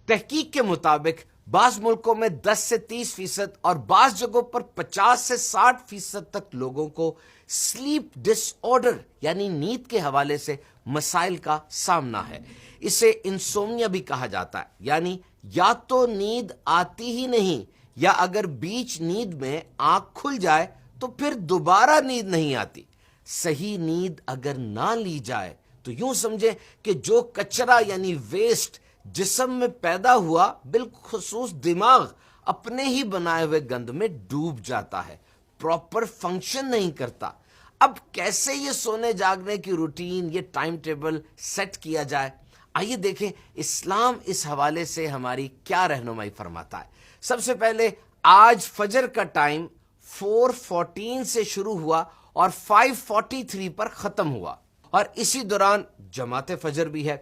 تحقیق کے مطابق بعض ملکوں میں 10 سے 30% اور بعض جگہوں پر 50 سے 60% تک لوگوں کو سلیپ ڈس آرڈر یعنی نیند کے حوالے سے مسائل کا سامنا ہے. اسے انسومنیا بھی کہا جاتا ہے، یعنی یا تو نیند آتی ہی نہیں، یا اگر بیچ نیند میں آنکھ کھل جائے تو پھر دوبارہ نیند نہیں آتی. صحیح نیند اگر نہ لی جائے تو یوں سمجھیں کہ جو کچرا یعنی ویسٹ جسم میں پیدا ہوا بالخصوص دماغ اپنے ہی بنائے ہوئے گند میں ڈوب جاتا ہے، پراپر فنکشن نہیں کرتا. اب کیسے یہ سونے جاگنے کی روٹین، یہ ٹائم ٹیبل سیٹ کیا جائے؟ آئیے دیکھیں اسلام اس حوالے سے ہماری کیا رہنمائی فرماتا ہے. سب سے پہلے آج فجر کا ٹائم 4:14 سے شروع ہوا اور 5:43 پر ختم ہوا، اور اسی دوران جماعت فجر بھی ہے.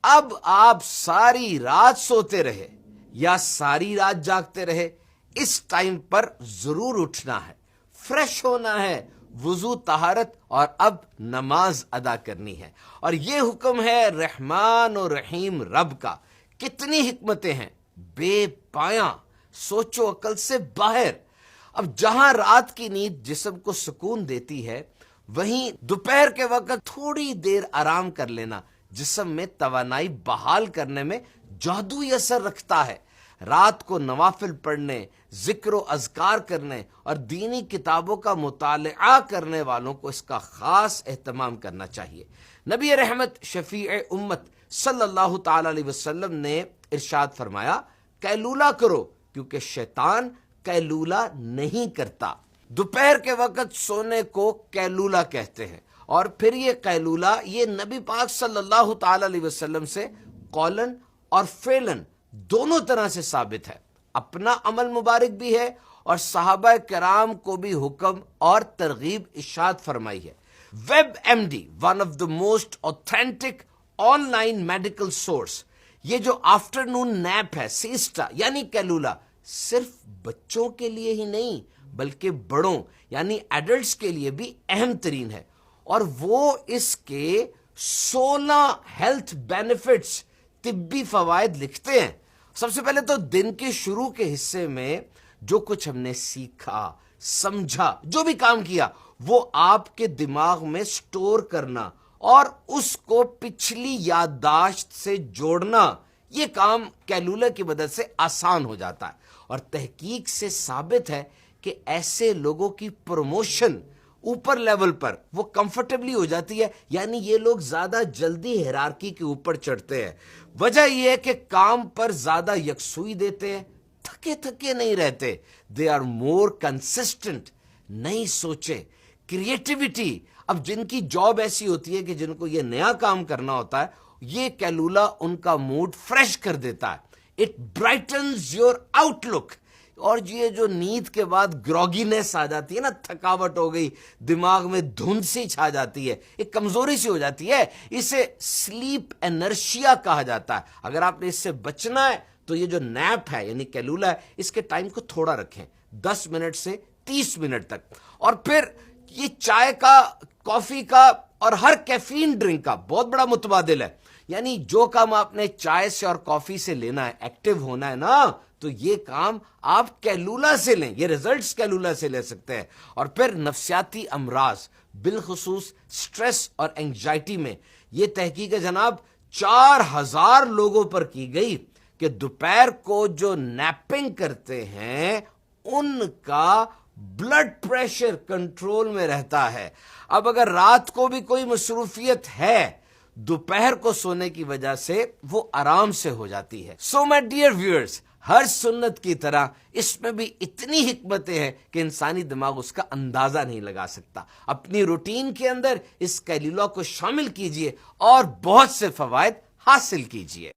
اب آپ ساری رات سوتے رہے یا ساری رات جاگتے رہے، اس ٹائم پر ضرور اٹھنا ہے، فریش ہونا ہے، وضو طہارت اور اب نماز ادا کرنی ہے. اور یہ حکم ہے رحمان و رحیم رب کا. کتنی حکمتیں ہیں، بے پایاں، سوچ و عقل سے باہر. اب جہاں رات کی نیند جسم کو سکون دیتی ہے، وہیں دوپہر کے وقت تھوڑی دیر آرام کر لینا جسم میں توانائی بحال کرنے میں جادوئی اثر رکھتا ہے. رات کو نوافل پڑھنے، ذکر و اذکار کرنے اور دینی کتابوں کا مطالعہ کرنے والوں کو اس کا خاص اہتمام کرنا چاہیے. نبی رحمت شفیع امت صلی اللہ تعالی علیہ وسلم نے ارشاد فرمایا، قیلولہ کرو کیونکہ شیطان قیلولہ نہیں کرتا. دوپہر کے وقت سونے کو قیلولہ کہتے ہیں، اور پھر یہ قیلولہ یہ نبی پاک صلی اللہ تعالی علیہ وسلم سے قولن اور فعلن دونوں طرح سے ثابت ہے. اپنا عمل مبارک بھی ہے اور صحابہ کرام کو بھی حکم اور ترغیب ارشاد فرمائی ہے. WebMD one of the most authentic online medical source. یہ جو آفٹرنون نیپ ہے، سیسٹا یعنی قیلولہ، صرف بچوں کے لیے ہی نہیں بلکہ بڑوں یعنی ایڈلٹس کے لیے بھی اہم ترین ہے، اور وہ اس کے 16 ہیلتھ بینیفٹس، طبی فوائد لکھتے ہیں. سب سے پہلے تو دن کے شروع کے حصے میں جو کچھ ہم نے سیکھا، سمجھا، جو بھی کام کیا، وہ آپ کے دماغ میں سٹور کرنا اور اس کو پچھلی یادداشت سے جوڑنا، یہ کام قیلولہ کی مدد سے آسان ہو جاتا ہے. اور تحقیق سے ثابت ہے کہ ایسے لوگوں کی پروموشن اوپر لیول پر وہ کمفرٹیبلی ہو جاتی ہے، یعنی یہ لوگ زیادہ جلدی ہیرارکی کے اوپر چڑھتے ہیں. وجہ یہ ہے کہ کام پر زیادہ یکسوئی دیتے ہیں، تھکے تھکے نہیں رہتے. They are more consistent. نئی سوچیں، کریٹیوٹی. اب جن کی جاب ایسی ہوتی ہے کہ جن کو یہ نیا کام کرنا ہوتا ہے، یہ قیلولہ ان کا موڈ فریش کر دیتا ہے. اٹ برائٹنز یور آؤٹ لک. اور یہ جو نیند کے بعد گروگینس آ جاتی ہے نا، تھکاوٹ ہو گئی، دماغ میں دھند سی چھا جاتی ہے، ایک کمزوری سی ہو جاتی ہے، اسے سلیپ انرشیا کہا جاتا ہے. اگر آپ نے اس سے بچنا ہے تو یہ جو نیپ ہے یعنی قیلولہ ہے، اس کے ٹائم کو تھوڑا رکھیں، 10 منٹ سے 30 منٹ تک. اور پھر یہ چائے کا، کافی کا اور ہر کیفین ڈرنک کا بہت بڑا متبادل ہے. یعنی جو کام آپ نے چائے سے اور کافی سے لینا ہے، ایکٹیو ہونا ہے نا، تو یہ کام آپ قیلولہ سے لیں، یہ ریزلٹس قیلولہ سے لے سکتے ہیں. اور پھر نفسیاتی امراض بالخصوص سٹریس اور انگزائٹی میں یہ تحقیق جناب 4000 لوگوں پر کی گئی کہ دوپہر کو جو نیپنگ کرتے ہیں ان کا بلڈ پریشر کنٹرول میں رہتا ہے. اب اگر رات کو بھی کوئی مصروفیت ہے، دوپہر کو سونے کی وجہ سے وہ آرام سے ہو جاتی ہے. سو مائی ڈیئر ویورز، ہر سنت کی طرح اس میں بھی اتنی حکمتیں ہیں کہ انسانی دماغ اس کا اندازہ نہیں لگا سکتا. اپنی روٹین کے اندر اس قیلولہ کو شامل کیجئے اور بہت سے فوائد حاصل کیجئے.